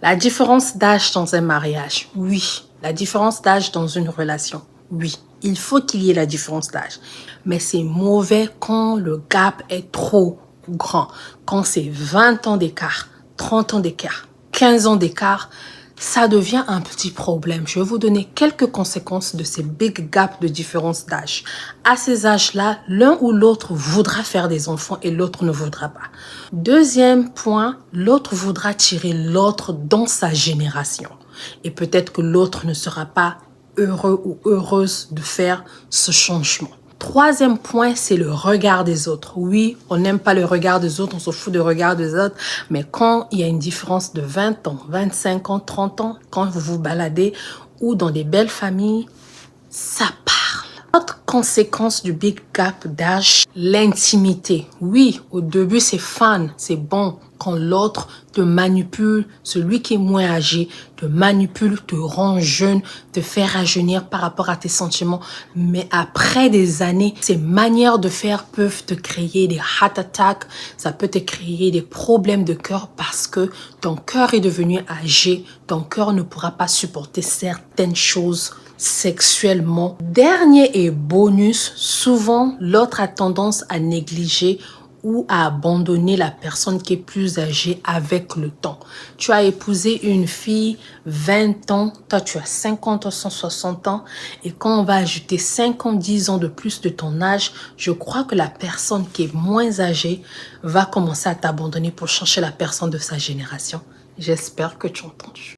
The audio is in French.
La différence d'âge dans un mariage, oui. La différence d'âge dans une relation, oui. Il faut qu'il y ait la différence d'âge. Mais c'est mauvais quand le gap est trop grand. Quand c'est 20 ans d'écart, 30 ans d'écart, 15 ans d'écart, ça devient un petit problème. Je vais vous donner quelques conséquences de ces big gaps de différence d'âge. À ces âges-là, l'un ou l'autre voudra faire des enfants et l'autre ne voudra pas. Deuxième point, l'autre voudra tirer l'autre dans sa génération. Et peut-être que l'autre ne sera pas heureux ou heureuse de faire ce changement. Troisième point, c'est le regard des autres. Oui, on n'aime pas le regard des autres, on se fout du regard des autres. Mais quand il y a une différence de 20 ans, 25 ans, 30 ans, quand vous vous baladez ou dans des belles familles, ça parle. Autre conséquence du big gap d'âge, l'intimité. Oui, au début, c'est fun, c'est bon. Quand l'autre te manipule, celui qui est moins âgé, te manipule, te rend jeune, te fait rajeunir par rapport à tes sentiments. Mais après des années, ces manières de faire peuvent te créer des heart attacks, ça peut te créer des problèmes de cœur parce que ton cœur est devenu âgé, ton cœur ne pourra pas supporter certaines choses sexuellement. Dernier et bonus, souvent l'autre a tendance à négliger ou à abandonner la personne qui est plus âgée avec le temps. Tu as épousé une fille 20 ans, toi tu as 50 ans, 160 ans et quand on va ajouter 5 ans, 10 ans de plus de ton âge, je crois que la personne qui est moins âgée va commencer à t'abandonner pour chercher la personne de sa génération. J'espère que tu as entendu.